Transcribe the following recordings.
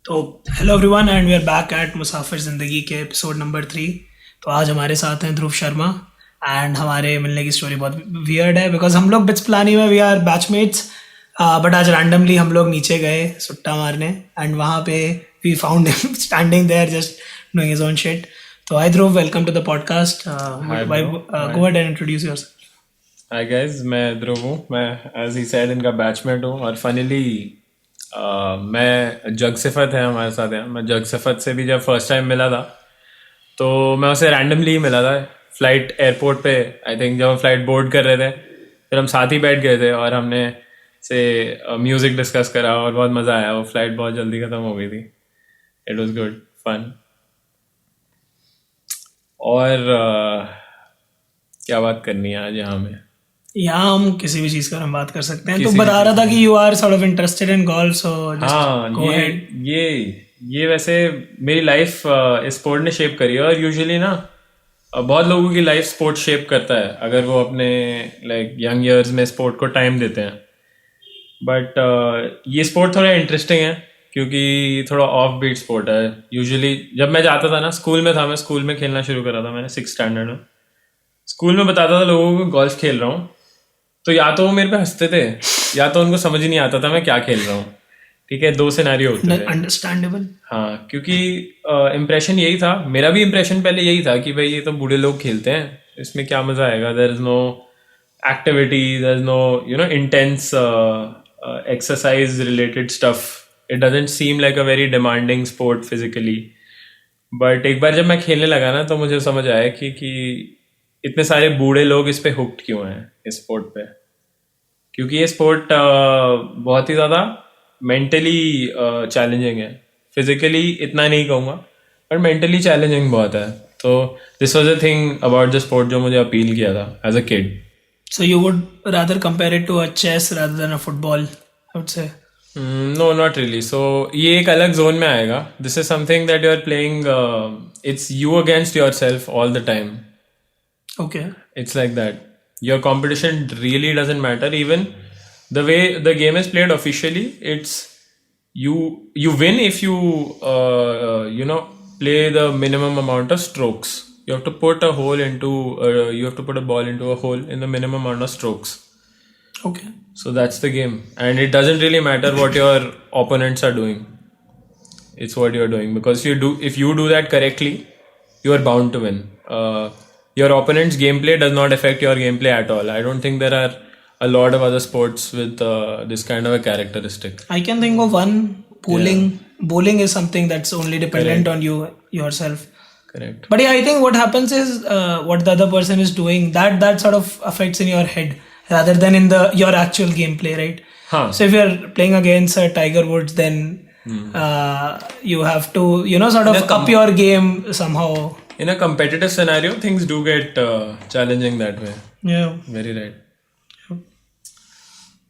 तो hello everyone and we are back at Musafir Zindagi के episode number 3। तो आज हमारे साथ हैं ध्रुव शर्मा एंड हमारे मिलने की स्टोरी बहुत वियर्ड है बिकॉज हम लोग बिट्स प्लानी में वी आर बैचमेट्स बट आज रैंडमली हम लोग नीचे गए सुट्टा मारने एंड वहाँ पे we found him standing there just doing his own shit. तो hi Dhruv, welcome to the podcast. Go ahead and introduce yourself. Hi guys, मैं ध्रुव हूँ। मैं एज ही सेड इनका बैचमेट हूँ और फनीली मैं जग सिफत है हमारे साथ है। मैं जग सिफत से भी जब फर्स्ट टाइम मिला था तो मैं उसे रैंडमली ही मिला था फ्लाइट एयरपोर्ट पे। आई थिंक जब हम फ्लाइट बोर्ड कर रहे थे फिर हम साथ ही बैठ गए थे और हमने से म्यूज़िक डिस्कस करा और बहुत मज़ा आया। वो फ्लाइट बहुत जल्दी ख़त्म हो गई थी। It was good fun. और क्या बात करनी है आज यहाँ में? यहाँ हम किसी भी चीज़ का हम बात कर सकते हैं। तो बता रहा था कि you are sort of interested in golf, so हाँ, ये वैसे मेरी लाइफ स्पोर्ट ने शेप करी है। और यूजुअली ना बहुत लोगों की लाइफ स्पोर्ट शेप करता है अगर वो अपने लाइक यंग ईयर्स में स्पोर्ट को टाइम देते हैं। बट ये स्पोर्ट थोड़ा इंटरेस्टिंग है क्योंकि थोड़ा ऑफ बीट स्पोर्ट है। यूजुअली जब मैं जाता था ना, स्कूल में था, मैं स्कूल में खेलना शुरू करा था मैंने 6th स्टैंडर्ड में। स्कूल में बताता था लोगों को गोल्फ खेल रहा हूँ तो या तो वो मेरे पे हंसते थे या तो उनको समझ ही नहीं आता था मैं क्या खेल रहा हूँ। ठीक है, 2 सिनेरियो होते थे। अंडरस्टैंडेबल। हाँ, क्योंकि इम्प्रेशन यही था, मेरा भी इम्प्रेशन पहले यही था कि भाई ये तो बूढ़े लोग खेलते हैं, इसमें क्या मजा आएगा। There is no activity, there is no intense exercise related stuff. It doesn't seem like a very demanding sport physically. But एक बार जब मैं खेलने लगा ना तो मुझे समझ आया कि इतने सारे बूढ़े लोग इस पे हुक्ड क्यों हैं इस स्पोर्ट पे। क्योंकि ये स्पोर्ट बहुत ही ज़्यादा मेंटली चैलेंजिंग है। फिजिकली इतना नहीं कहूँगा बट मेंटली चैलेंजिंग बहुत है। तो this was a thing about the sport जो मुझे अपील किया था as a kid. So you would rather compare it to a chess rather than a football, I would say. No, not really. So ये एक अलग zone में आएगा। This is something that you are playing, it's you against yourself all the time. Okay. It's like that. Your competition really doesn't matter. Even the way the game is played officially, it's you win if you play the minimum amount of strokes. You have to put a hole into you have to put a ball into a hole in the minimum amount of strokes. Okay. So that's the game, and it doesn't really matter what your opponents are doing. It's what you're doing, because if you do that correctly, you are bound to win. Your opponent's gameplay does not affect your gameplay at all. I don't think there are a lot of other sports with this kind of a characteristic. I can think of one. Bowling. Bowling is something that's only dependent on you yourself. Correct. But yeah, I think what happens is what the other person is doing that sort of affects in your head rather than in your actual gameplay, right? Huh. So if you're playing against Tiger Woods, then you have to sort of up your game somehow. In a competitive scenario, things do get challenging that way. Yeah. Very right.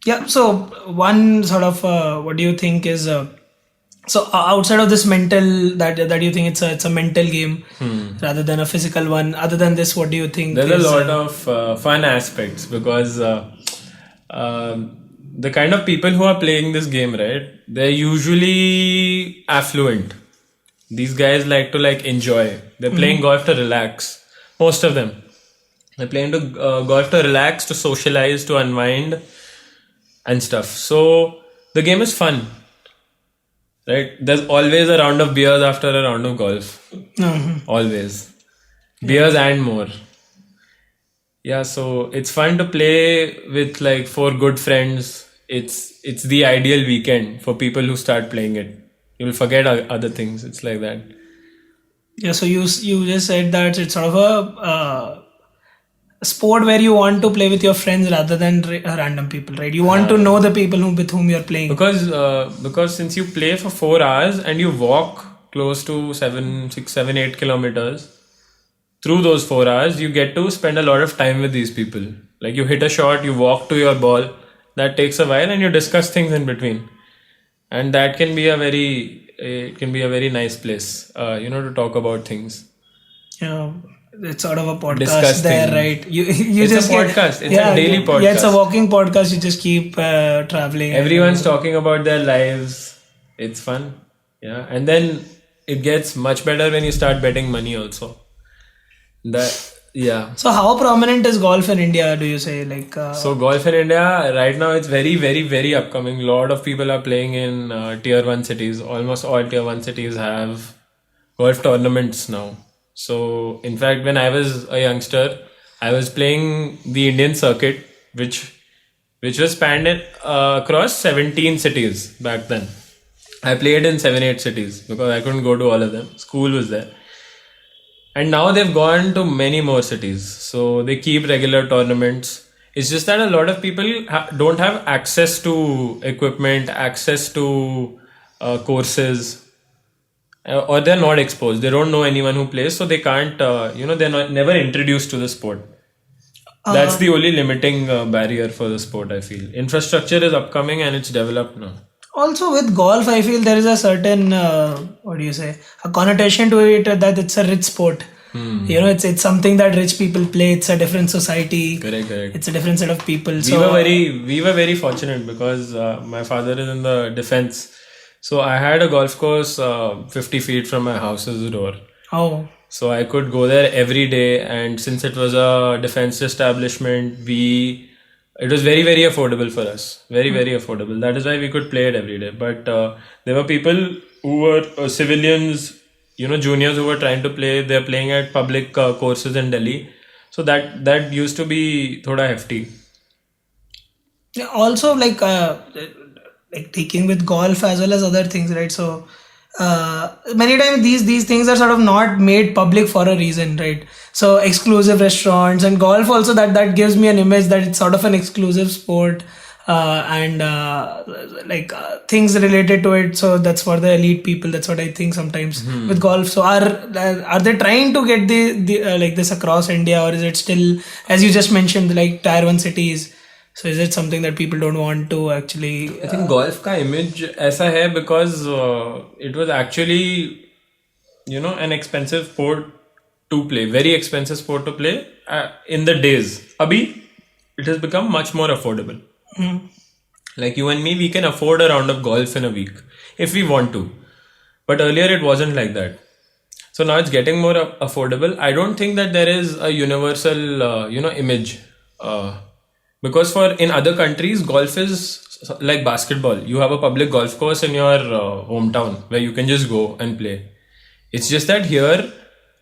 Yeah. So one sort of what do you think is so outside of this mental that you think it's a mental game rather than a physical one? Other than this, what do you think? There's a lot of fun aspects because the kind of people who are playing this game, right? They're usually affluent. These guys like to enjoy. They're playing golf to relax. Most of them. They're playing golf to relax, to socialize, to unwind and stuff. So the game is fun. Right? There's always a round of beers after a round of golf. Always. Beers and more. Yeah, so it's fun to play with 4 good friends. It's the ideal weekend for people who start playing it. You'll forget other things. It's like that. Yeah, so you just said that it's sort of a sport where you want to play with your friends rather than random people, right? You want to know the people with whom you're playing. Because since you play for 4 hours and you walk close to 7, 8 kilometers, through those 4 hours, you get to spend a lot of time with these people. Like you hit a shot, you walk to your ball. That takes a while and you discuss things in between. And that can be a very nice place, to talk about things. Yeah, it's sort of a podcast Discuss there, things. right? It's just a podcast. It's a daily podcast. Yeah, it's a walking podcast. You just keep traveling. Everyone's talking about their lives. It's fun. Yeah, and then it gets much better when you start betting money also. That yeah. So how prominent is golf in India, do you say? Like, So golf in India right now it's very very very upcoming. A lot of people are playing in tier 1 cities. Almost all tier 1 cities have golf tournaments now. So in fact when I was a youngster, I was playing the Indian circuit which was spanned across 17 cities back then. I played in 7 8 cities because I couldn't go to all of them. School was there. And now they've gone to many more cities. So they keep regular tournaments. It's just that a lot of people don't have access to equipment, access to courses, or they're not exposed. They don't know anyone who plays, so they can't, they're never introduced to the sport. That's the only limiting barrier for the sport, I feel. Infrastructure is upcoming and it's developed now. also with golf, I feel there is a certain, what do you say, a connotation to it that it's a rich sport. You know, it's something that rich people play. It's a different society. Correct. It's a different set of people. We were very fortunate because my father is in the defense. So I had a golf course 50 feet from my house's door. Oh, So I could go there every day, and since it was a defense establishment, it was very very affordable for us. Very very affordable. That is why we could play it every day. But there were people who were civilians, juniors who were trying to play. They're playing at public courses in Delhi. So that used to be thoda hefty. yeah, also like taking with golf as well as other things, right? So many times these things are sort of not made public for a reason, right? So exclusive restaurants and golf also, that gives me an image that it's sort of an exclusive sport, and things related to it. So that's for the elite people. That's what I think sometimes with golf. So are they trying to get the like this across India, or is it still, as you just mentioned, like tier 1 cities? So is it something that people don't want to actually? I think golf का image ऐसा है because it was actually an expensive sport to play, very expensive sport to play in the days. Abhi it has become much more affordable. Like you and me, we can afford a round of golf in a week if we want to, but earlier it wasn't like that. So now it's getting more affordable. I don't think that there is a universal image. Because in other countries, golf is like basketball. You have a public golf course in your hometown where you can just go and play. It's just that here,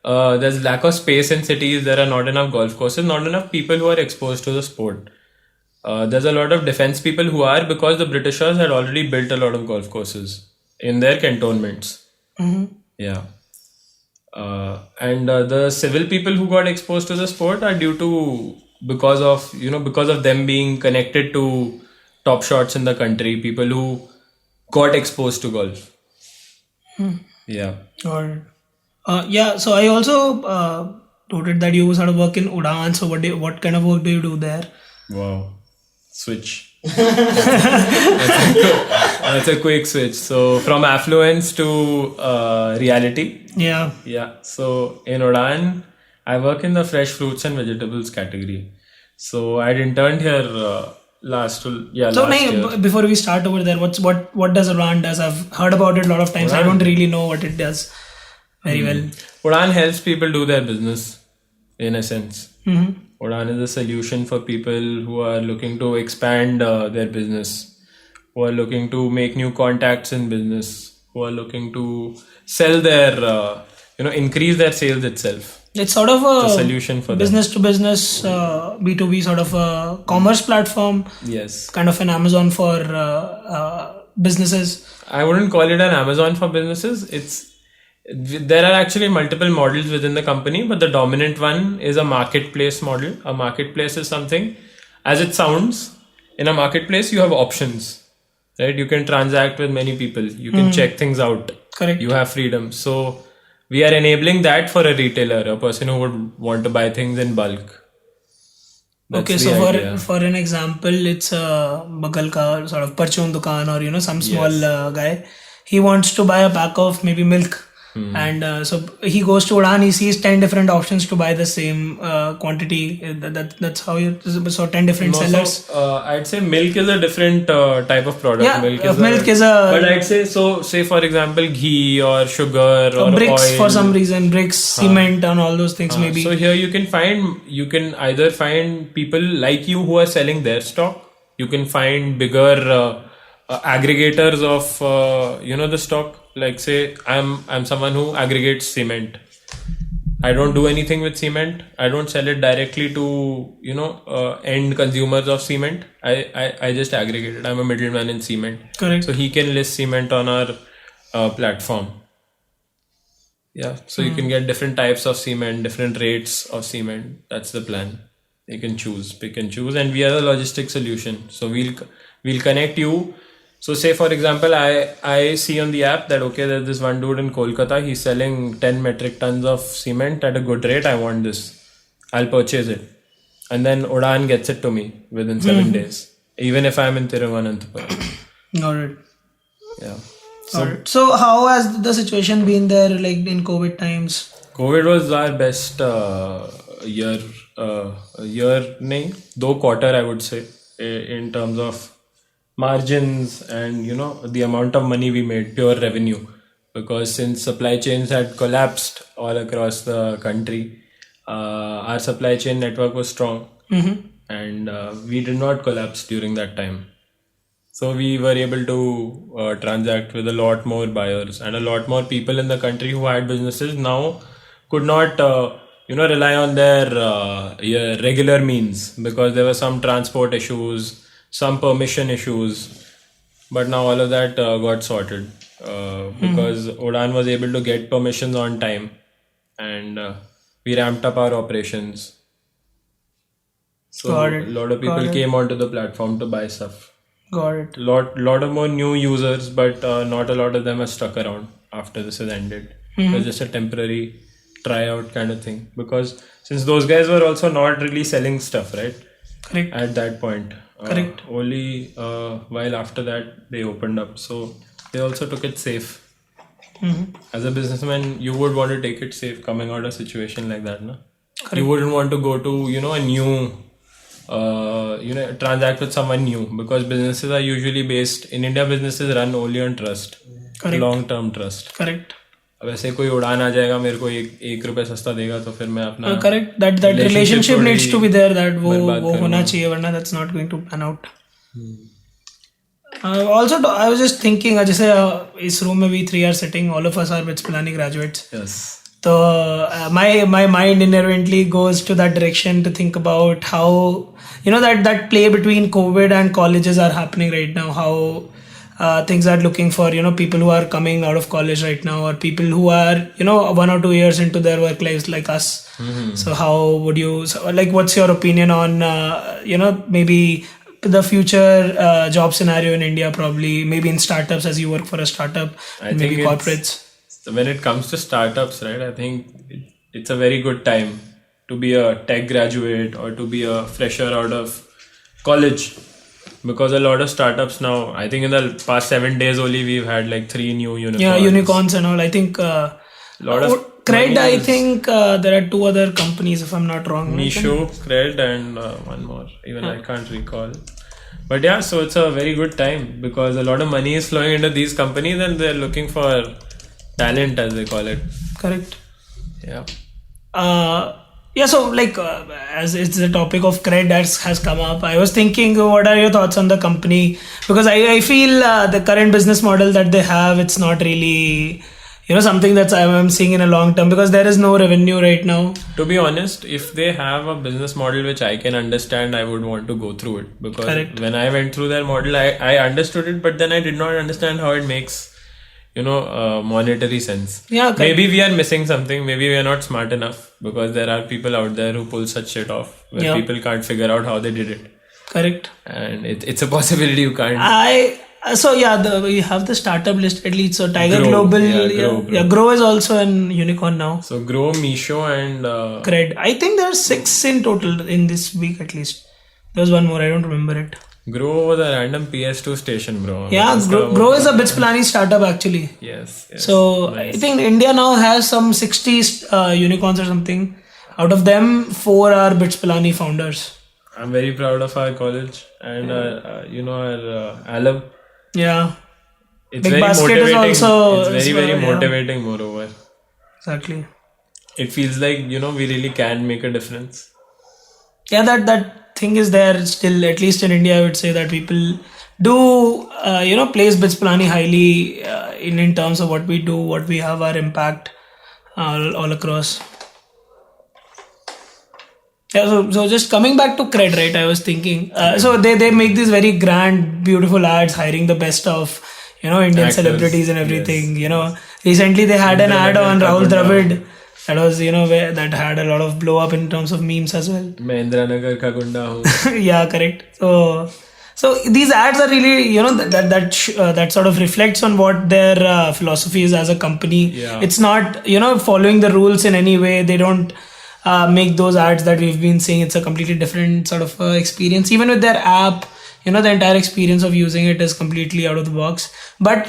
there's lack of space in cities. There are not enough golf courses, not enough people who are exposed to the sport. There's a lot of defense people who are, because the Britishers had already built a lot of golf courses in their cantonments. Yeah. And the civil people who got exposed to the sport are because of them being connected to top shots in the country, people who got exposed to golf. Yeah. Or yeah, so I also noted that you sort of work in Udaan. So what kind of work do you do there? Wow. Switch. That's a quick switch. So from affluence to reality. Yeah. Yeah. So in Udaan, I work in the fresh fruits and vegetables category. So I'd interned here last year. Before we start over there, what does Udaan does? I've heard about it a lot of times. I don't really know what it does very well. Udaan helps people do their business, in a sense. Udaan is a solution for people who are looking to expand their business, who are looking to make new contacts in business, who are looking to sell their, increase their sales itself. It's sort of a solution for business to business, B2B sort of a commerce platform. Yes. Kind of an Amazon for businesses. I wouldn't call it an Amazon for businesses. There are actually multiple models within the company, but the dominant one is a marketplace model. A marketplace is something, as it sounds, in a marketplace you have options, right? You can transact with many people. You can check things out. Correct. You have freedom. So we are enabling that for a retailer, a person who would want to buy things in bulk. That's for an example, it's a bagal ka sort of parchun dukan or some small guy. He wants to buy a pack of maybe milk. And so he goes to Udaan, he sees 10 different options to buy the same quantity. That's how you, so 10 different No, sellers. so, I'd say milk is a different type of product. Yeah, milk is a But I'd say, so say for example, ghee or sugar or bricks oil. for some reason, bricks, cement, and all those things maybe. So here you can either find people like you who are selling their stock. You can find bigger aggregators of the stock. Like say I'm someone who aggregates cement. I don't do anything with cement. I don't sell it directly to end consumers of cement. I just aggregate it. I'm a middleman in cement. Correct. So he can list cement on our platform. Yeah. So you can get different types of cement, different rates of cement. That's the plan. You can pick and choose, and we are a logistic solution. So we'll connect you. So say for example, I see on the app that okay, there's this one dude in Kolkata, he's selling 10 metric tons of cement at a good rate. I want this. I'll purchase it. And then Udaan gets it to me within 7 days. Even if I'm in Thiruvananthapuram. Got it. Yeah. So how has the situation been there, like in COVID times? COVID was our best quarter, I would say, in terms of margins and the amount of money we made, pure revenue, because since supply chains had collapsed all across the country, our supply chain network was strong, and we did not collapse during that time. So we were able to transact with a lot more buyers, and a lot more people in the country who had businesses now could not rely on their regular means, because there were some transport issues, some permission issues, but now all of that got sorted because Udaan was able to get permissions on time, and we ramped up our operations. So a lot of people came onto the platform to buy stuff. Got it. Lot of more new users, but not a lot of them have stuck around after this has ended. It was just a temporary tryout kind of thing, because since those guys were also not really selling stuff, right? Correct. At that point. Correct. Only while after that they opened up. So they also took it safe. As a businessman, you would want to take it safe coming out of a situation like that, no? Correct. You wouldn't want to go to, a new, transact with someone new, because businesses are usually based, in India businesses run only on trust. Correct. Long-term trust. Correct. अब ऐसे कोई उड़ान आ जाएगा मेरे को एक रुपए सस्ता देगा तो फिर मैं अपना correct, that relationship needs to be there, that वो होना चाहिए, वरना that's not going to pan out. Also I was just thinking, जैसे इस room में we three are sitting, all of us are BITS Pilani graduates. Yes. So my mind inerrantly goes to that direction to think about how that play between COVID and colleges are happening right now, how things are looking for people who are coming out of college right now, or people who are 1 or 2 years into their work lives like us. So how would you, what's your opinion on maybe the future job scenario in India, probably maybe in startups, as you work for a startup, maybe corporates? When it comes to startups, right, I think it's a very good time to be a tech graduate or to be a fresher out of college. Because a lot of startups now, I think in the past 7 days only, we've had like 3 new unicorns. Yeah, unicorns and all. I think lot of Cred, I think there are 2 other companies, if I'm not wrong. Meesho, Cred, and one more. Even I can't recall. But yeah, so it's a very good time because a lot of money is flowing into these companies and they're looking for talent, as they call it. Correct. Yeah. Yeah, so as it's the topic of Cred that has come up, I was thinking, what are your thoughts on the company? Because I feel the current business model that they have, it's not really something that I'm seeing in a long term, because there is no revenue right now. To be honest, if they have a business model which I can understand, I would want to go through it. Because Correct. When I went through their model, I understood it, but then I did not understand how it makes monetary sense. Yeah, correct. Maybe we are missing something. Maybe we are not smart enough, because there are people out there who pull such shit off where people can't figure out how they did it. Correct. And it's a possibility you can't. We have the startup list at least. So Tiger Global, Grow is also an unicorn now. So Grow, Meesho, and Cred. I think there are 6 in total in this week at least. There was one more, I don't remember it. Grow was a random PS2 station, bro. Yeah, Grow is a Bits Pilani startup actually. Yes. So I think India now has some 60 unicorns or something. Out of them, 4 are Bits Pilani founders. I'm very proud of our college and our alum. Yeah. It's Big very Basket is motivating. also It's very, as well, very yeah. motivating, moreover. Exactly. It feels like, we really can make a difference. Yeah, that thing is there still, at least in India. I would say that people do place Bits Pilani highly in terms of what we do, what we have, our impact all across. Yeah, so just coming back to Cred, right? I was thinking, so they make these very grand, beautiful ads hiring the best of Indian Actors, celebrities and everything. Recently they had an ad Mahendra on Nagar Rahul Kagunda. Dravid. That was where that had a lot of blow up in terms of memes as well. Mahendra Nagar ka gunda hoon. Yeah, correct. So these ads are really that sort of reflects on what their philosophy is as a company. Yeah. It's not following the rules in any way. They don't make those ads that we've been seeing. It's a completely different sort of experience. Even with their app, the entire experience of using it is completely out of the box. But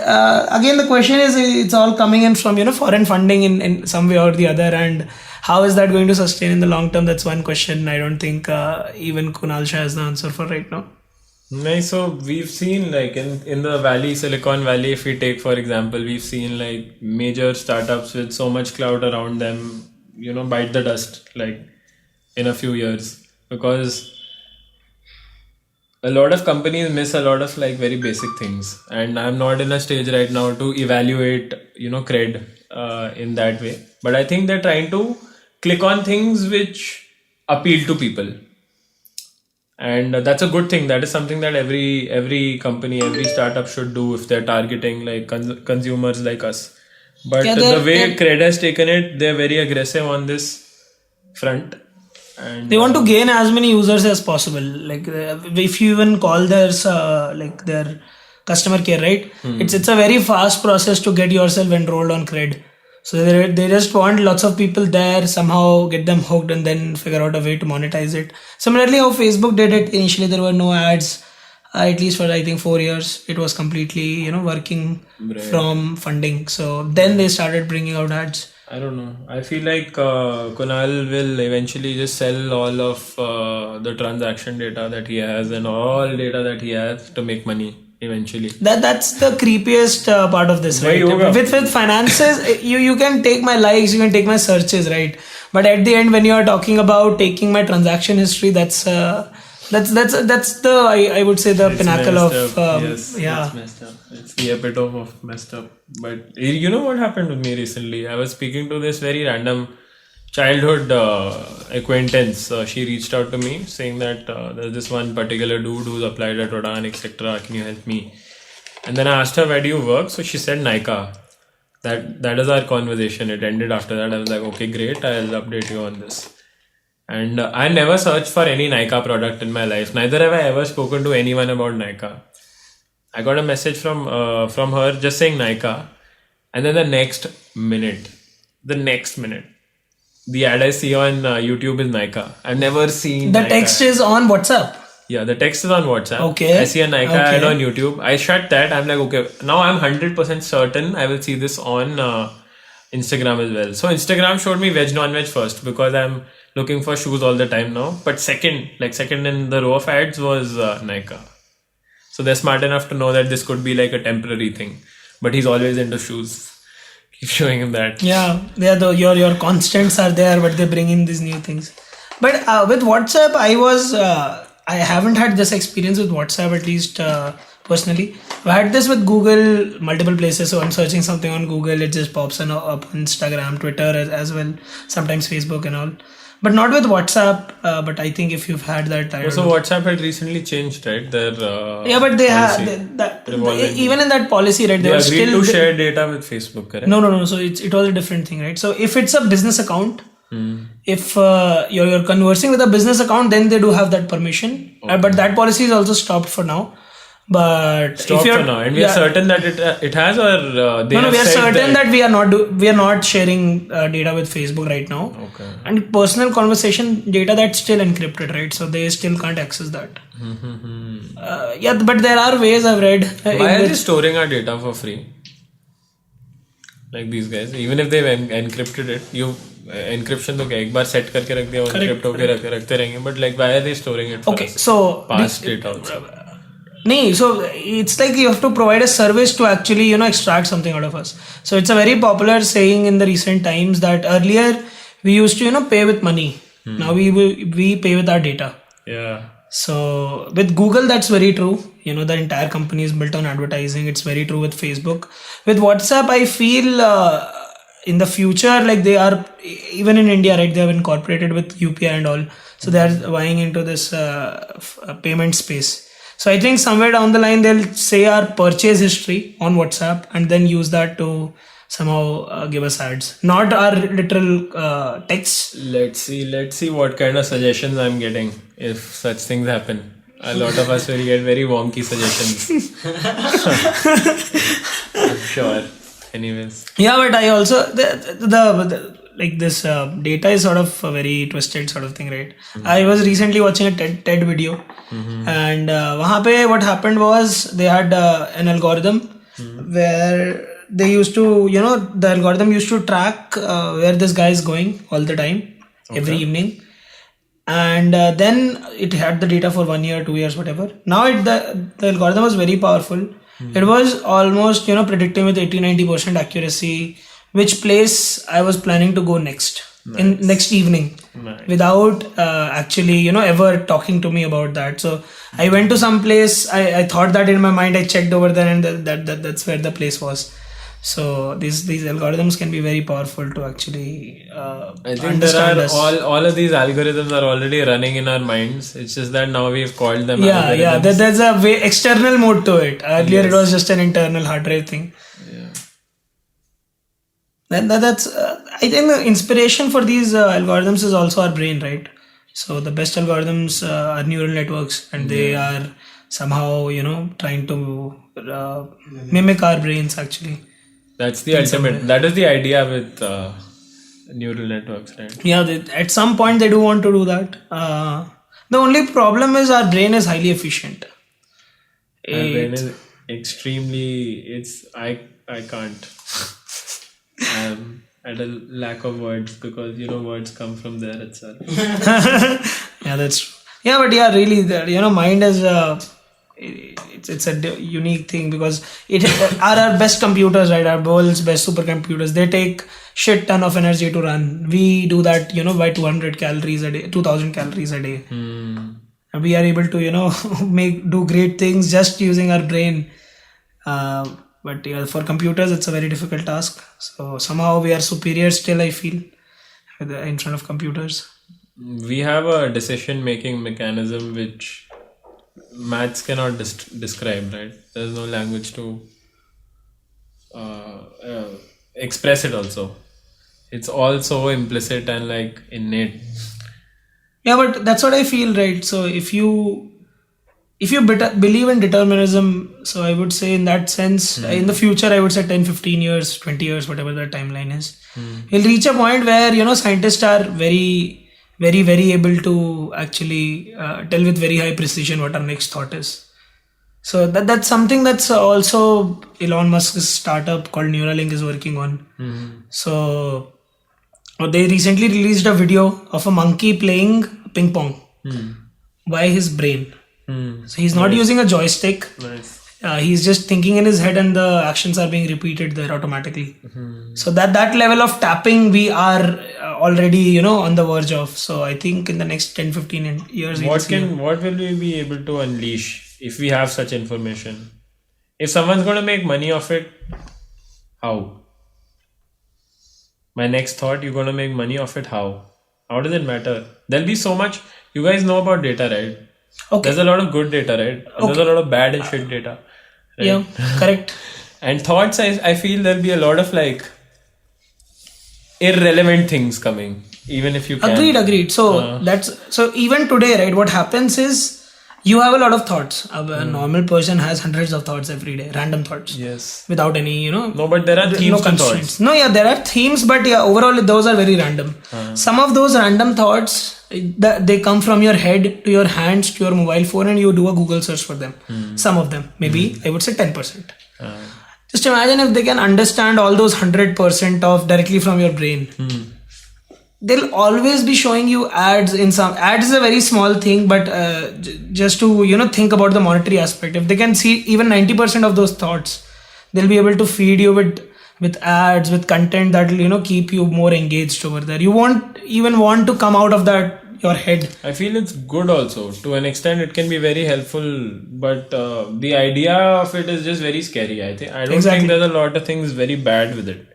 again, the question is, it's all coming in from foreign funding in some way or the other, and how is that going to sustain in the long term? That's one question I don't think even Kunal Shah has the answer for right now. Nice. So we've seen like in the Valley, Silicon Valley, if we take for example, we've seen like major startups with so much clout around them, bite the dust like in a few years, because a lot of companies miss a lot of like very basic things, and I'm not in a stage right now to evaluate cred in that way, but I think they're trying to click on things which appeal to people, and that's a good thing. That is something that every company, every startup should do if they're targeting like consumers like us. But Yeah, the way Cred has taken it, they're very aggressive on this front. And they want to gain as many users as possible. Like if you even call their their customer care, right? It's a very fast process to get yourself enrolled on Cred. So they just want lots of people there, somehow get them hooked, and then figure out a way to monetize it. Similarly, how Facebook did it initially, there were no ads. At least for I think 4 years, it was completely working from funding. So then they started bringing out ads. I don't know. I feel like Kunal will eventually just sell all of the transaction data that he has and all data that he has to make money eventually. That's the creepiest part of this, right? Why yoga? With finances, you can take my likes, you can take my searches, right? But at the end, when you are talking about taking my transaction history, that's the I would say the It's pinnacle messed of up. Yes, yeah. it's messed up. It's the epitome of messed up. But you know what happened with me recently? I was speaking to this very random childhood acquaintance. She reached out to me saying that there's this one particular dude who's applied at Udan, etc. Can you help me? And then I asked her, where do you work? So she said Nykaa. That is our conversation. It ended after that. I was like, okay, great. I'll update you on this. And I never searched for any Nykaa product in my life. Neither have I ever spoken to anyone about Nykaa. I got a message from her just saying Nykaa, and then the next minute, the ad I see on YouTube is Nykaa. I've never seen The Nykaa. text is on WhatsApp. Yeah, the text is on WhatsApp. Okay. I see a Nykaa Okay. ad on YouTube. I shut that. I'm like, okay, now I'm 100% certain I will see this on Instagram as well. So Instagram showed me veg non-veg first because I'm looking for shoes all the time now. But second in the row of ads was Nykaa. So they're smart enough to know that this could be like a temporary thing. But he's always into shoes. Keep showing him that. Yeah, your constants are there, but they bring in these new things. But with WhatsApp, I haven't had this experience with WhatsApp, at least personally. I had this with Google multiple places. So I'm searching something on Google, it just pops up on Instagram, Twitter as well, sometimes Facebook and all. But not with WhatsApp. But I think if you've had that, I don't So know. WhatsApp had recently changed, right? Their Yeah, but they policy. have even in that policy, right? They were agreed still to share data with Facebook, correct? No. So it was a different thing, right? So if it's a business account, if you're conversing with a business account, then they do have that permission. But that policy is also stopped for now. But Stop if you're for now, and we are certain that it has, or they no, have we are said certain that we are not sharing data with Facebook right now. Okay. And personal conversation data, that's still encrypted, right? So they still can't access that. Yeah, but there are ways I've read. Why are they storing our data for free? Like these guys, even if they've encrypted it, encryption तो क्या एक बार set करके रख दिया, encrypt होके रखते रहेंगे. But like, why are they storing it for Okay, us? so Past data also. No, so it's like you have to provide a service to actually, extract something out of us. So it's a very popular saying in the recent times that earlier we used to, pay with money. Now we pay with our data. Yeah. So with Google, that's very true. The entire company is built on advertising. It's very true with Facebook. With WhatsApp, I feel in the future, like they are, even in India, right, they have incorporated with UPI and all. So they are buying into this payment space. So I think somewhere down the line, they'll say our purchase history on WhatsApp and then use that to somehow give us ads. Not our literal text. Let's see what kind of suggestions I'm getting if such things happen. A lot of us will get very wonky suggestions. I'm sure. Anyways. Yeah, but I also the like this data is sort of a very twisted sort of thing, right? I was recently watching a TED video, and वहाँ पे what happened was they had an algorithm where they used to, the algorithm used to track where this guy is going all the time, every evening. And then it had the data for 1 year, 2 years, whatever. Now the algorithm was very powerful. It was almost, predicting with 80-90% accuracy which place I was planning to go next in next evening, without actually, ever talking to me about that. So I went to some place. I thought that in my mind. I checked over there, and that's where the place was. So these algorithms can be very powerful to actually I think understand there are us. all of these algorithms are already running in our minds. It's just that now we've called them algorithms. Yeah. There's a way external mode to it. Earlier it was just an internal hard drive thing. Yeah. That's I think the inspiration for these algorithms is also our brain, right? So the best algorithms are neural networks, and they are somehow trying to mimic our brains actually. That's the ultimate. That is the idea with neural networks, right? Yeah, at some point they do want to do that. The only problem is our brain is highly efficient. Our brain is extremely. I can't. I'm at a lack of words because words come from there itself. Yeah, that's true. Yeah, but yeah, really, mind is it's a unique thing because it are our best computers, right? Our world's best supercomputers. They take shit ton of energy to run. We do that, by 200 calories a day, 2000 calories a day. And we are able to, do great things just using our brain. But yeah, for computers, it's a very difficult task. So somehow we are superior still, I feel, in front of computers. We have a decision-making mechanism which maths cannot describe, right? There's no language to express it also. It's all so implicit and like innate. Yeah, but that's what I feel, right? So if you believe in determinism, so I would say in that sense, in the future, I would say 10, 15 years, 20 years, whatever the timeline is, you'll reach a point where, scientists are very, very, very able to actually tell with very high precision what our next thought is. So that's something that's also Elon Musk's startup called Neuralink is working on. So they recently released a video of a monkey playing ping pong by his brain. So he's not using a joystick. Nice. He's just thinking in his head, and the actions are being repeated there automatically. So that level of tapping we are already on the verge of. So I think in the next 10-15 years, what will we be able to unleash if we have such information? If someone's going to make money off it, how? My next thought, you're going to make money off it, how? How does it matter? There'll be so much. You guys know about data, right? Okay. There's a lot of good data, right? And there's a lot of bad and shit data. Right? Yeah, correct. And thoughts, I feel there'll be a lot of like irrelevant things coming, even if you can. Agreed. So so even today, right, what happens is You have a lot of thoughts. A normal person has hundreds of thoughts every day, random thoughts. Yes. Without any, No, but there are themes no to constraints. thoughts. No, yeah, there are themes, but yeah, overall those are very random. Some of those random thoughts, they come from your head to your hands to your mobile phone, and you do a Google search for them. Some of them, maybe I would say 10%. Just imagine if they can understand all those 100% of directly from your brain. They'll always be showing you ads in some. Ads is a very small thing, but just to think about the monetary aspect, if they can see even 90% of those thoughts, they'll be able to feed you with ads, with content that will keep you more engaged over there. You won't even want to come out of that your head. I feel it's good also. To an extent, it can be very helpful, but the idea of it is just very scary. I don't think there's a lot of things very bad with it.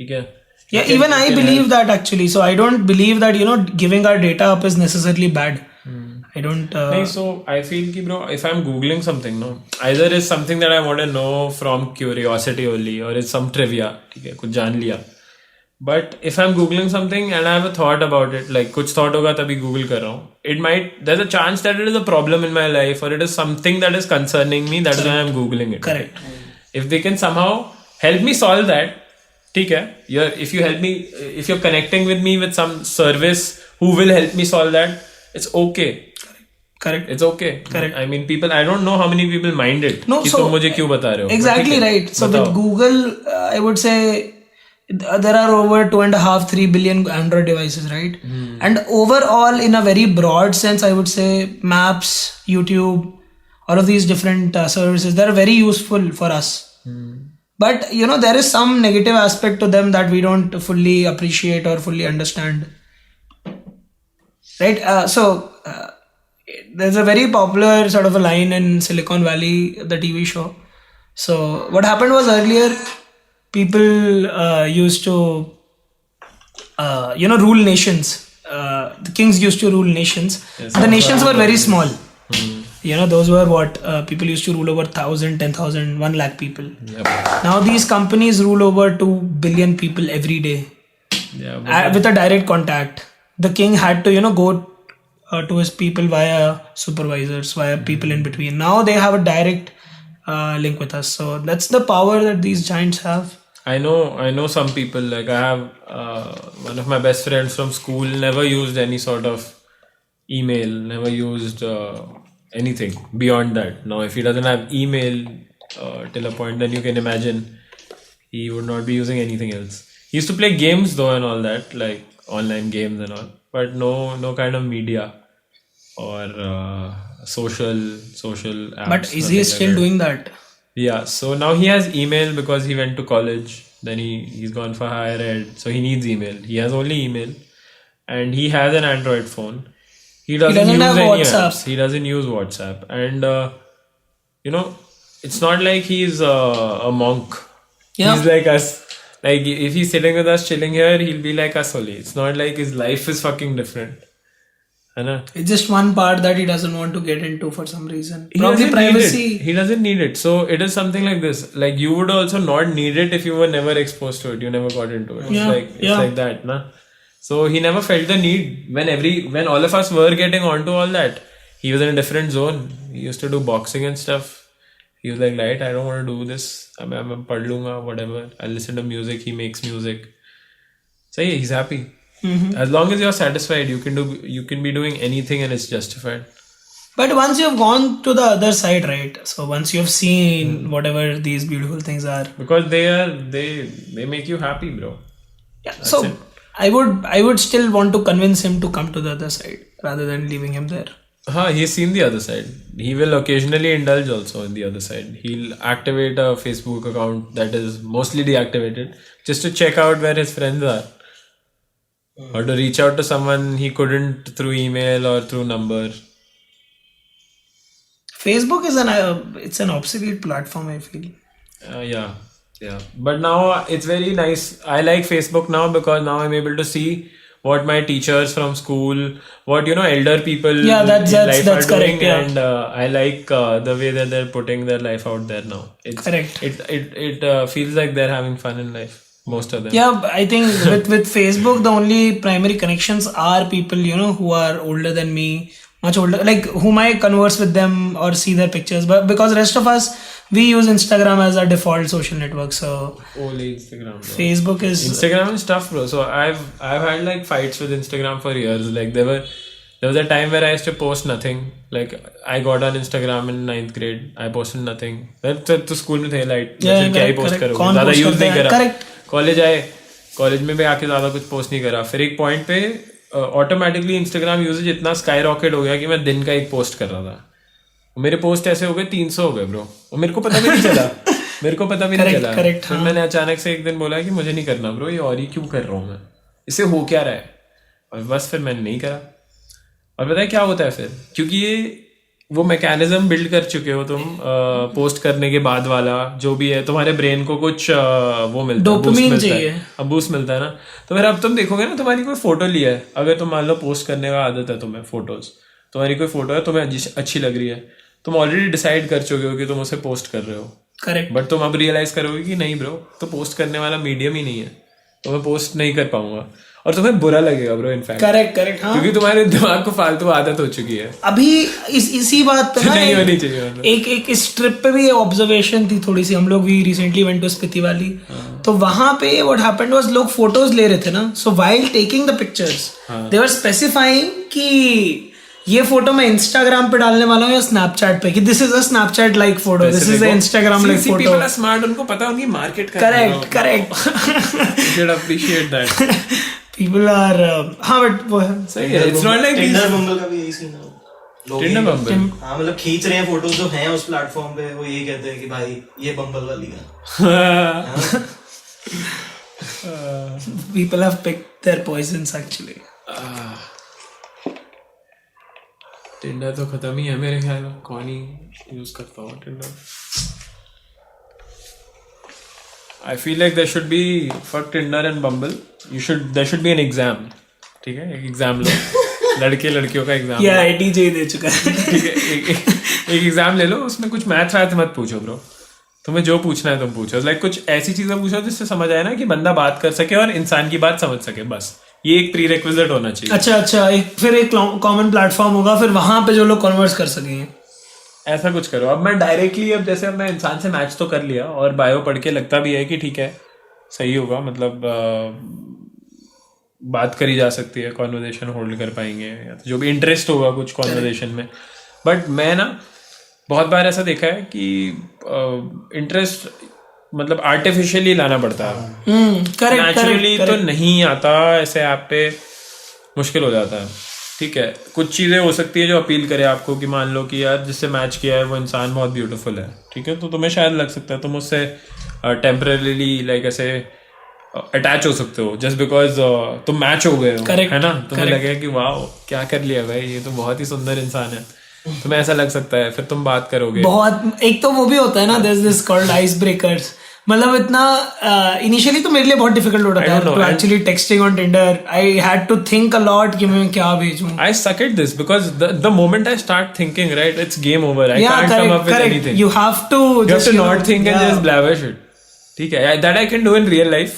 Okay? Yeah, even I believe that actually. So I don't believe that giving our data up is necessarily bad. I don't. So I feel ki bro, if I'm googling something, no, either it's something that I want to know from curiosity only, or it's some trivia. Okay, kuch jaan liya. But if I'm googling something and I have a thought about it, like kuch thought hoga tabhi Google kar raha hu, there's a chance that it is a problem in my life, or it is something that is concerning me. That's why I'm googling it. Correct. If they can somehow help me solve that. ठीक है, if you help me, if you're connecting with me with some service who will help me solve that, it's okay. Correct. It's okay. Correct. I mean, I don't know how many people mind it. No, कि so तुम मुझे क्यों बता रहे हो? Exactly right. So with Google, I would say there are over 2.5-3 billion Android devices, right? And overall, in a very broad sense, I would say Maps, YouTube, all of these different services, they're very useful for us. But there is some negative aspect to them that we don't fully appreciate or fully understand, right? There's a very popular sort of a line in Silicon Valley, the TV show. So what happened was earlier, people used to rule nations. The kings used to rule nations. Yes, the nations were very small. Those were what people used to rule over 1,000, 10,000, 1 lakh people. Yep. Now these companies rule over 2 billion people every day. Yeah, with a direct contact. The king had to go to his people via supervisors, via people in between. Now they have a direct link with us. So that's the power that these giants have. I know some people, like I have one of my best friends from school never used any sort of email, never used anything beyond that. Now if he doesn't have email till a point, then you can imagine he would not be using anything else. He used to play games though and all that, like online games and all, but no kind of media or social apps. But is he still doing that? Yeah, so now he has email because he went to college, then he's gone for higher ed, so he needs email. He has only email, and he has an Android phone. He doesn't use have any WhatsApp. apps. He doesn't use WhatsApp, and it's not like he's a monk. Yeah. He's like us. Like if he's sitting with us, chilling here, he'll be like us only. It's not like his life is fucking different. It's just one part that he doesn't want to get into for some reason. He Probably doesn't privacy. need it. He doesn't need it. So it is something like this. Like you would also not need it if you were never exposed to it. You never got into it. Yeah. It's like that, na? So he never felt the need when all of us were getting onto all that. He was in a different zone. He used to do boxing and stuff. He was like, right, I don't want to do this. I'm pad lunga, whatever. I'll listen to music. He makes music. So yeah, he's happy. As long as you're satisfied, you can be doing anything and it's justified. But once you've gone to the other side, right? So once you've seen whatever these beautiful things are, because they make you happy, bro. Yeah. So I would still want to convince him to come to the other side rather than leaving him there. He's seen the other side. He will occasionally indulge also in the other side. He'll activate a Facebook account that is mostly deactivated just to check out where his friends are. Or to reach out to someone he couldn't through email or through number. Facebook is it's an obsolete platform, I feel. Yeah. But now it's very nice. I like Facebook now because now I'm able to see what my teachers from school, what elder people in life are correct, doing, yeah. and I like the way that they're putting their life out there now. Correct. It feels like they're having fun in life. Most of them. Yeah, I think with Facebook, the only primary connections are people, who are older than me, much older, like whom I converse with them or see their pictures. But because rest of us, we use Instagram as our default social network. So Only Instagram, bro. Facebook is Instagram is tough, bro. So I've had like fights with Instagram for years. Like there was a time where I used to post nothing. Like I got on Instagram in 9th grade. I posted nothing. तो school में थे light. Yeah, क्या ही correct, post correct. करोगे? कौन ज़्यादा post use करता नहीं है? करा. Correct. कॉलेज आए. कॉलेज में भी आके ज़्यादा कुछ पोस्ट नहीं करा. फिर एक पॉइंट पे ऑटोमेटिकली इंस्टाग्राम यूजेज इतना स्काई रॉकेट हो गया कि मैं दिन का एक पोस्ट कर रहा था. मेरे पोस्ट ऐसे हो गए 300 हो गए ब्रो. और मेरे को पता भी नहीं चला. मेरे को पता भी नहीं चला. फिर मैंने अचानक से एक दिन बोला कि मुझे नहीं करना ब्रो, ये और ही क्यों कर रहा हूँ मैं, इससे हो क्या रहा है. और बस फिर मैंने नहीं करा. और पता है क्या होता है फिर, क्योंकि ये वो मैकेनिज्म बिल्ड कर चुके हो तुम पोस्ट करने के बाद वाला जो भी है, तुम्हारे ब्रेन को कुछ वो मिलता है, डोपामिन बूस्ट चाहिए. अब बूस्ट मिलता है ना. तो फिर अब तुम देखोगे ना, तुम्हारी कोई फोटो लिया है, अगर तुम मान लो पोस्ट करने का आदत है तुम्हें फोटोज, तुम्हारी कोई फोटो है तुम्हें अच्छी लग रही है, तुम ऑलरेडी डिसाइड कर चुके हो कि तुम उसे पोस्ट कर रहे हो. करेक्ट. बट तुम अब रियलाइज करोगे कि नहीं ब्रो, तो पोस्ट करने वाला मीडियम ही नहीं है, तो मैं पोस्ट नहीं कर पाऊंगा. और तुम्हें बुरा लगेगा ब्रो इनफैक्ट. करेक्ट. हाँ, क्योंकि तुम्हारे दिमाग को फालतू आदत हो चुकी है. अभी इसी बात पे ना नहीं होनी चाहिए मतलब. एक इस ट्रिप पे भी ऑब्जर्वेशन थी थोड़ी सी. हम लोग भी recently went to Spiti valley. तो वहां पे व्हाट हैपेंड वाज लोग फोटोज ले रहे थे ना. So while taking the pictures they were specifying कि ये फोटो मैं इंस्टाग्राम पे डालने वाला हूँ या स्नैपचैट पे, कि this is a Snapchat like photo, this is a Instagram like photo. People are smart, उनको पता है उनकी मार्केट का. Correct. You should appreciate that. People are हाँ, बट वो है सही है. It's not like Tinder Bumble का भी यही सीन है. लोग Tinder Bumble. हाँ मतलब खींच रहे हैं फोटोज जो हैं उस प्लेटफॉर्म पे, वो ये कहते हैं कि भाई ये बम्बल वाली है. people have picked their poisons actually. Tinder तो खत्म ही है मेरे ख्याल में. कौन ही यूज करता होगा Tinder. I feel like there should be for Tinder and Bumble, there should be an exam. ठीक है, एक एग्जाम लो. लड़के लड़कियों का एग्जाम. या आईटीजे दे चुका है. ठीक है, एक एग्जाम ले लो. उसमें कुछ मैथ्स मत पूछो ब्रो. तुम्हें जो पूछना है तुम पूछो. लाइक कुछ ऐसी चीजें पूछो जिससे समझ आए ना कि बंदा बात कर सके और इंसान की बात समझ सके. बस ये एक प्री रिक्विजिट होना चाहिए. अच्छा. एक कॉमन प्लेटफॉर्म होगा फिर वहां पे जो लोग कन्वर्स कर सकेंगे. ऐसा कुछ करो. अब मैं डायरेक्टली, अब जैसे मैं इंसान से मैच तो कर लिया और बायो पढ़ के लगता भी है कि ठीक है सही होगा, मतलब बात करी जा सकती है, कॉन्वर्जेशन होल्ड कर पाएंगे, या तो जो भी इंटरेस्ट होगा कुछ कॉन्वर्जेशन में. बट मैं ना बहुत बार ऐसा देखा है कि इंटरेस्ट मतलब आर्टिफिशियली लाना पड़ता है. नेचुरली तो नहीं आता. ऐसे ऐप पे मुश्किल हो जाता है. ठीक है, कुछ चीज़ें हो सकती है जो अपील करे आपको, कि मान लो कि यार जिससे मैच किया है वो इंसान बहुत ब्यूटीफुल है. ठीक है, तो तुम्हें शायद लग सकता है तुम उससे टेम्परेली लाइक ऐसे अटैच हो सकते हो जस्ट बिकॉज तुम मैच हो गए हो. है ना, तुम्हें लगे कि वाह क्या कर लिया भाई, ये तो बहुत ही सुंदर इंसान है. तुम्हें ऐसा लग सकता है. फिर तुम बात करोगे. बहुत. एक तो वो भी होता है ना, there's this called ice breakers. मतलब इतना इनिशियली तो मेरे लिए बहुत डिफिकल्ट हो रहा था to actually texting on Tinder. I had to think a lot कि मैं क्या भेजूं. I suck at this because the moment I start thinking, right, it's game over. I can't come up with anything. You have to not think and just blabber shit. ठीक है, that I can do in real life.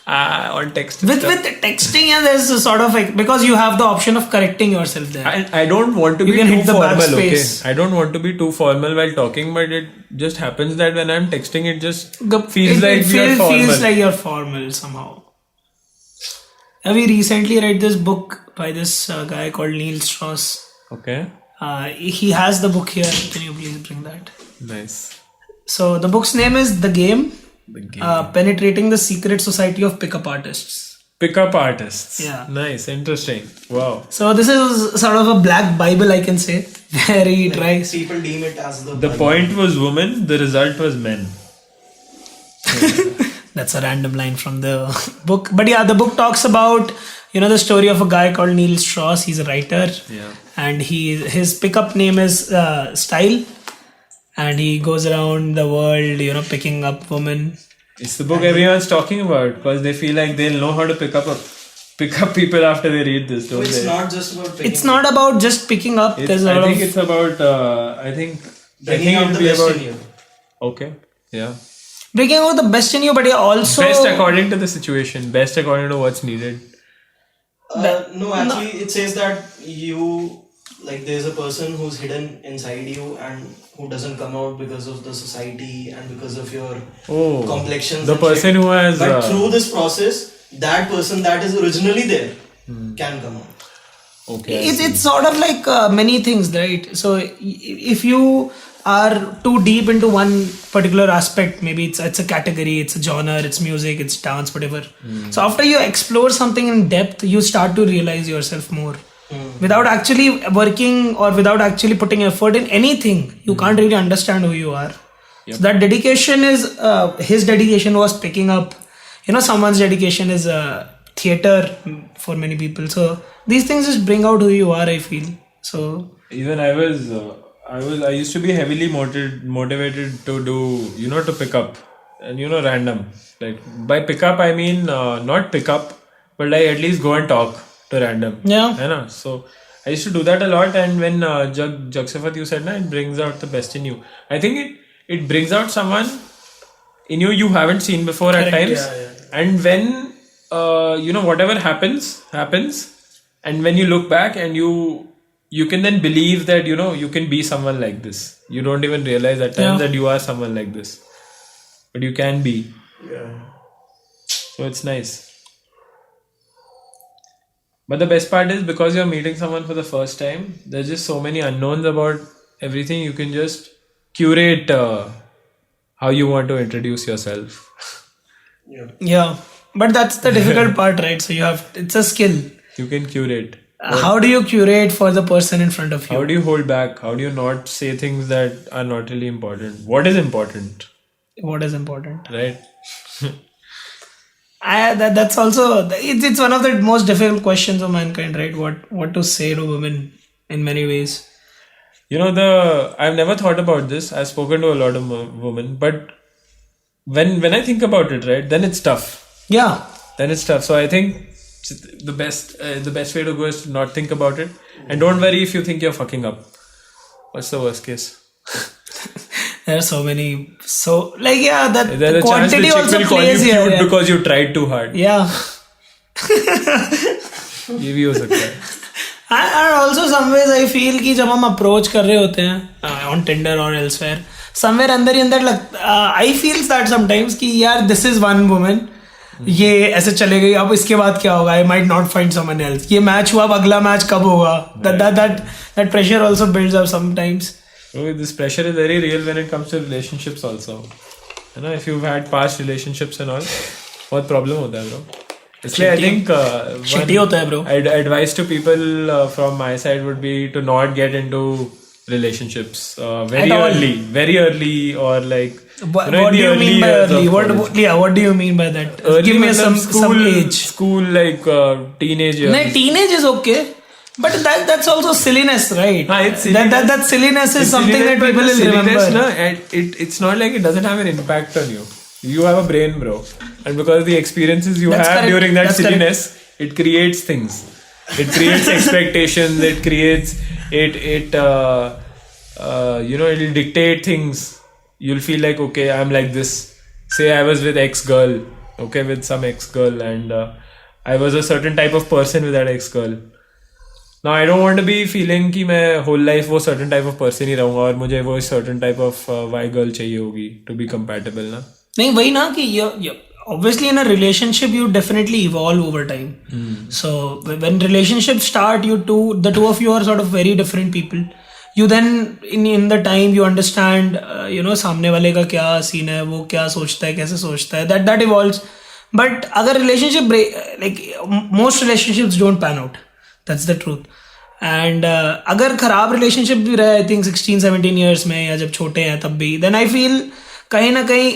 On text. With texting, yeah, there's a sort of like, because you have the option of correcting yourself there. I don't want to You be can too hit the formal. Okay, backspace. I don't want to be too formal while talking, but it just happens that when I'm texting, it just feels like you're formal. Feels like you're formal somehow. We recently read this book by this guy called Neil Strauss. Okay. He has the book here. Can you please bring that? Nice. So the book's name is The Game. The Game. Penetrating the Secret Society of Pickup Artists. Pickup artists. Yeah. Nice. Interesting. Wow. So this is sort of a black Bible, I can say, where he tries. People deem it as The point was women. The result was men. That's a random line from the book. But yeah, the book talks about, the story of a guy called Neil Strauss. He's a writer. Yeah. And his pickup name is Style. And he goes around the world, picking up women. It's the book everyone's talking about because they feel like they'll know how to pick up people after they read this, don't It's they? not just about picking It's not about just picking up. I think it's about. I think bringing out it'll the be best about. in you. Okay. Yeah. bringing out the best in you, but also Best according to the situation. Best according to what's needed. No, actually, it says that you like there's a person who's hidden inside you and who doesn't come out because of the society and because of your complexions. The and person shit. who has But through this process, that person that is originally there can come out. okay. It's sort of like many things, right? So if you are too deep into one particular aspect, maybe it's a category, it's a genre, it's music, it's dance, whatever. So after you explore something in depth, you start to realize yourself more. Without actually working or without actually putting effort in anything, you can't really understand who you are. So that dedication is his dedication was picking up, someone's dedication is theater for many people. So these things just bring out who you are, I feel. So Even I used to be heavily motivated to do, to pick up and, random. Like by pick up, I mean, not pick up, but like at least go and talk to random. Yeah. Hai na? So I used to do that a lot. And when Jagsafat, you said, it brings out the best in you. I think it brings out someone in you haven't seen before at times. Yeah. And when, whatever happens. And when you look back and you can then believe that, you can be someone like this. You don't even realize at times that you are someone like this. But you can be. Yeah. So it's nice. But the best part is because you're meeting someone for the first time, there's just so many unknowns about everything. You can just curate how you want to introduce yourself. yeah, but that's the difficult part, right? So it's a skill. You can curate. How do you curate for the person in front of you? How do you hold back? How do you not say things that are not really important? What is important? What is important? Right? That's also it's one of the most difficult questions of mankind, right? What to say to women in many ways. I've never thought about this. I've spoken to a lot of women, but when I think about it, right, then it's tough. Yeah. Then it's tough. So I think the best way to go is to not think about it, and don't worry if you think you're fucking up. What's the worst case? There are so many. So that There's a chance the quantity chick also will call you plays cute here. Yeah. because you tried too hard. Yeah. ये भी हो सकता है. And also some ways I feel कि जब हम approach कर रहे होते हैं on Tinder or elsewhere, somewhere अंदर ही अंदर I feel that sometimes कि यार this is one woman, ये ऐसे चले गई, अब इसके बाद क्या होगा? I might not find someone else. ये match हुआ, अब अगला match कब होगा? That pressure also builds up sometimes. So this pressure is very real when it comes to relationships also. If you've had past relationships and all, बहुत problem होता है bro. इसलिए I think Shitty होता है bro. Advice to people from my side would be to not get into relationships very early or like. What do you mean by early? What do you mean by that? Give me some age. School like teenage years. No, teenage is okay. But that's also silliness, right? It's silliness. That silliness is It's something silliness, that people but the will silliness, remember. It's not like it doesn't have an impact on you. You have a brain, bro. And because the experiences you That's have correct. during that That's silliness, it creates things. It creates expectations. It creates it'll dictate things. You'll feel like, okay, I'm like this. Say I was with with some ex girl, and I was a certain type of person with that ex girl. Now I don't want to be feeling कि मैं whole life वो certain type of person ही रहूँगा और मुझे वो certain type of Y girl चाहिए होगी to be compatible ना. नहीं वही ना कि obviously in a relationship you definitely evolve over time. So when relationships start, the two of you are sort of very different people. You then in the time you understand सामने वाले का क्या scene है, वो क्या सोचता है, कैसे सोचता है, that evolves. But अगर relationship most relationships don't pan out. That's the truth. And अगर खराब relationship भी रहे, I think 16-17 years में या जब छोटे हैं तब भी, then I feel कहीं ना कहीं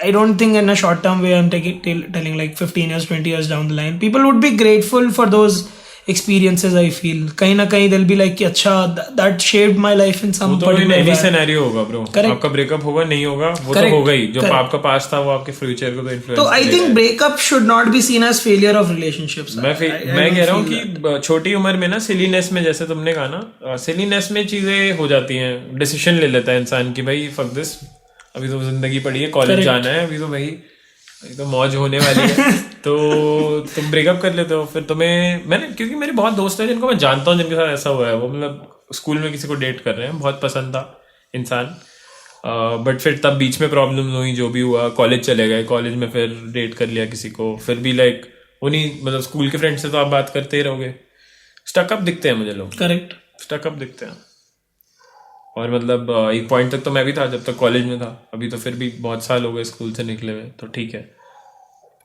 I don't think in a short term way I'm telling like 15 years, 20 years down the line, people would be grateful for those experiences. I feel कहीं ना कहीं they'll be like कि अच्छा that shaped my life in some particular any way. scenario होगा bro. आपका breakup होगा नहीं होगा वो तो होगा ही. जो आपका past था वो आपके future को तो influence. तो I think breakup should not be seen as failure of relationships. मैं कह रहा हूँ कि छोटी उम्र में ना silliness में, जैसे तुमने कहा ना, silliness में चीजें हो जाती हैं. Decision ले लेता है इंसान कि भाई fuck this, अभी तो जिंदगी पड़ी है, कॉलेज जाना है, अभी तो भाई तो मौज होने वाली है. तो तुम ब्रेकअप कर लेते हो, फिर तुम्हें क्योंकि मेरे बहुत दोस्त हैं जिनको मैं जानता हूँ जिनके साथ ऐसा हुआ है, वो मतलब स्कूल में किसी को डेट कर रहे हैं, बहुत पसंद था इंसान, बट फिर तब बीच में प्रॉब्लम हुई, जो भी हुआ, कॉलेज चले गए, कॉलेज में फिर डेट कर लिया किसी को, फिर भी लाइक उन्हीं मतलब स्कूल के फ्रेंड से तो आप बात करते ही रहोगे, स्टकअप दिखते हैं मुझे लोग, करेक्ट, स्टकअप दिखते हैं। और मतलब एक पॉइंट तक तो मैं भी था जब तक कॉलेज में था, अभी तो फिर भी बहुत साल हो गए स्कूल से निकले हुए, तो ठीक है,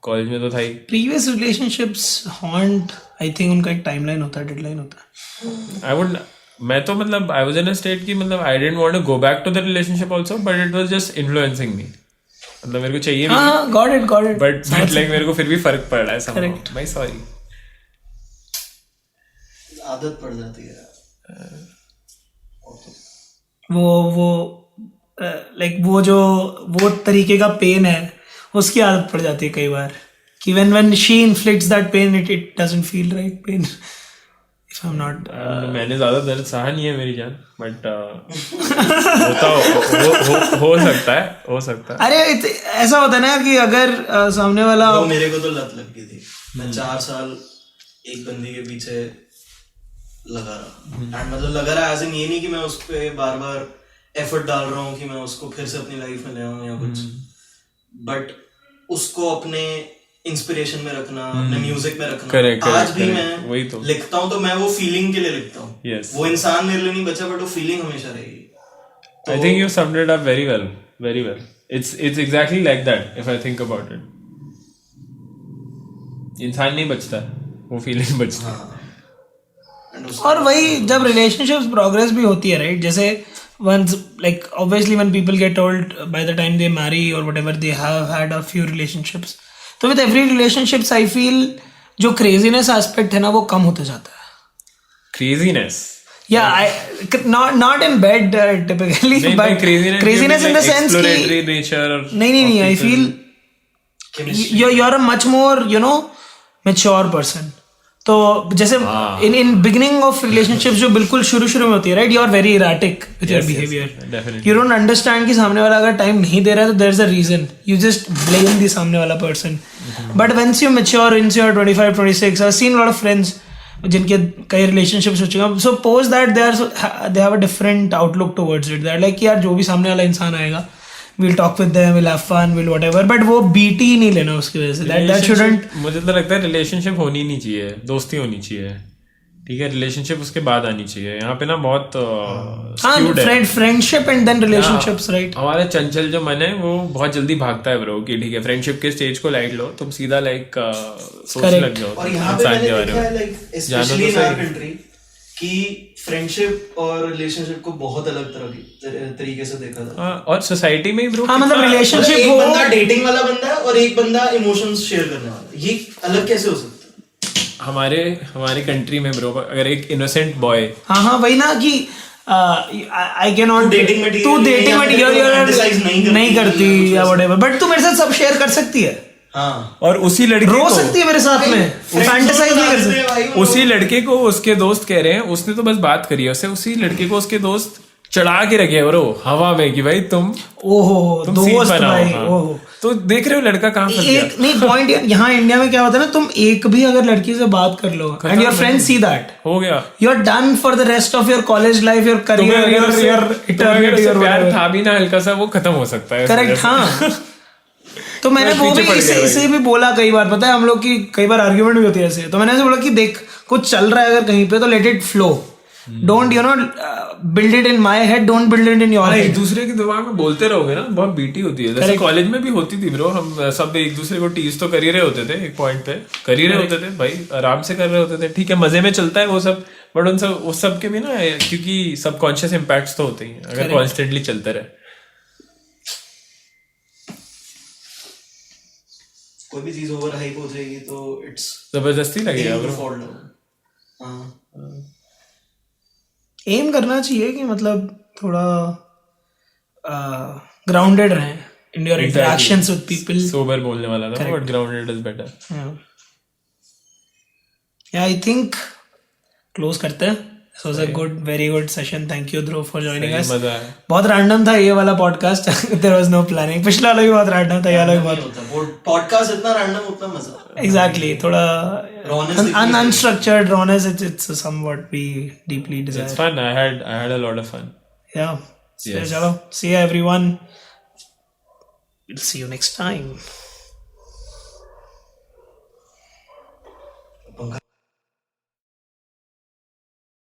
कॉलेज में तो था ही। Previous relationships haunt, I think उनका एक टाइमलाइन होता है, डेडलाइन होता है। मैं तो मतलब I was in a state की मतलब I didn't want to go back to the relationship also, but it was just influencing me, मतलब मेरे को चाहिए भी, हाँ, गॉट इट बट लाइक मेरे को फिर भी फर्क पड़ रहा है somehow. भाई सॉरी, आदत पड़ जाती है वो लाइक वो तरीके का पेन है, उसकी आदत पड़ जाती है कई बार कि when she inflicts that pain, it doesn't feel right pain. If I'm not मैंने ज्यादा दर्द सहा नहीं है मेरी जान, बट हो सकता है। अरे ऐसा होता है ना कि अगर सामने वाला वो मेरे को तो लत लग गई थी, मैं 4 साल एक बंदी के पीछे लगा रहा, एंड मतलब लगा रहा एज इन ये नहीं कि मैं उस पे बार बार एफर्ट डाल रहा हूँ कि मैं उसको फिर से अपनी लाइफ में ले आऊँ या कुछ, बट उसको अपने इंस्पिरेशन में रखना, अपने म्यूजिक में रखना। Correct, आज भी correct. वही तो। मैं लिखता हूँ तो मैं वो फीलिंग के लिए लिखता हूँ, Yes. वो इंसान मेरे लिए नहीं बचा, बट वो फीलिंग हमेशा रहेगी। I think you summed it up very well, very well. It's exactly like that if I think about it. इंसान नहीं बचता, वो फीलिंग बचती है। और वही जब रिलेशनशिप्स प्रोग्रेस भी होती है, राइट, जैसे once like obviously when people get old, by the time they marry or whatever, they have had a few relationships, तो with every relationships I feel जो craziness aspect है ना वो कम होते जाता है। Craziness. Yeah, not in bed typically, नहीं, but craziness in the sense कि exploratory nature or नहीं, I feel you're a much more mature person. तो जैसे in beginning of relationships जो बिल्कुल शुरू में होती है, right, you are very erratic with your behavior. Definitely. You don't understand कि सामने वाला अगर टाइम नहीं दे रहा है तो there is a reason. You just blame the सामने वाला person. But once you mature, once you are 25, 26, I've seen a lot of friends जिनके कई relationships हो चुके हैं. Suppose that they have a different outlook towards it. They're like यार जो भी सामने वाला इंसान आएगा, we'll talk with them, we'll have fun, we'll whatever, but वो बीटी ही नहीं लेना उसकी वजह से। that shouldn't, मुझे तो लगता है रिलेशनशिप होनी नहीं चाहिए, दोस्ती होनी चाहिए, ठीक है, रिलेशनशिप उसके बाद आनी चाहिए। यहाँ पे ना बहुत friendship and then relationships, right. हमारा चंचल जो मन है वो बहुत जल्दी भागता है ब्रो, कि ठीक है फ्रेंडशिप के स्टेज को लाइट लो, तुम सीधा लाइक सोचने लग जाओ और यहाँ पे इंसान मैंने के बारे देखा है में, लाइक जानो स्पेशली तो इन आवर सही। कंट्री कि फ्रेंडशिप और रिलेशनशिप को बहुत अलग तरीके से देखा जाता है। और सोसाइटी में ब्रो, हाँ मतलब रिलेशनशिप एक वो बंदा डेटिंग वाला बंदा है और एक बंदा इमोशंस शेयर करने वाला है, ये अलग कैसे हो सकता है? हमारी कंट्री में ब्रो, अगर एक इनोसेंट बॉय, हाँ वही ना कि I can not, dating material तू डेटिंग या फिर fantasize मटेरियल नहीं करती या व्हाटएवर, बट तू मेरे साथ सब शेयर कर सकती है, हाँ, और उसी लड़के रो सकती है मेरे साथ में, फैंटेसाइज नहीं कर सकती। उसी लड़के को उसके दोस्त कह रहे हैं, उसने तो बस बात करी है, उसी लड़के को उसके दोस्त चढ़ा के रखे ब्रो हवा में कि भाई तुम सीन दोस्त बनाओ, भाई, हाँ। ओहो। तो देख रहे हो लड़का कहाँ फंस गया। एक नहीं पॉइंट यहाँ इंडिया में क्या होता है ना, तुम एक भी अगर लड़की से बात कर लो and your friends see that, हो गया, you are done for the rest of your college life, your career, your eternity, your प्यार था भी ना हल्का सा, वो खत्म हो सकता है। करेक्ट, हाँ। तो मैंने वो भी इसे भी बोला कई बार, पता है हम लोग की कई बार आर्ग्यूमेंट भी होती है ऐसे, तो मैंने ऐसे बोला कि देख कुछ चल रहा है अगर कहीं पे तो let it flow, don't build it in my head, don't build it in your head. एक दूसरे के दिमाग में बोलते रहोगे ना, बहुत बीटी होती है। जैसे कॉलेज में भी होती थी ब्रो, हम सब एक दूसरे को टीज तो कर ही रहे होते थे, एक पॉइंट पे कर ही रहे होते थे भाई, आराम से कर रहे होते थे, ठीक है, मजे में चलता है वो सब, बट उस सब के भी ना, क्योंकि सबकॉन्शियस इम्पैक्ट्स तो होते ही हैं अगर कॉन्स्टेंटली चलते रहे। कोई भी चीज ओवर हाइप हो जाएगी तो इट्स जबरदस्ती लगेगा ब्रो। Fall down. हाँ, एम करना चाहिए कि मतलब थोड़ा ग्राउंडेड रहें in your interactions with people. Sober बोलने वाला था, बट ग्राउंडेड इज बेटर। या आई थिंक क्लोज करते हैं So it was a good, very good session. Thank you, Dhruv, for joining सही us. मजा आया. बहुत रैंडम था ये वाला podcast. There was no planning. पिछला वाला भी बहुत रैंडम था, ये वाला भी नहीं बहुत. होता पॉडकास्ट इतना रैंडम उतना मजा. Exactly. थोड़ा Rawness दिखनी unstructured rawness. It's somewhat we deeply desire. It's fun. I had a lot of fun. Yeah. So, Yes. chalo. See you everyone. We'll see you next time.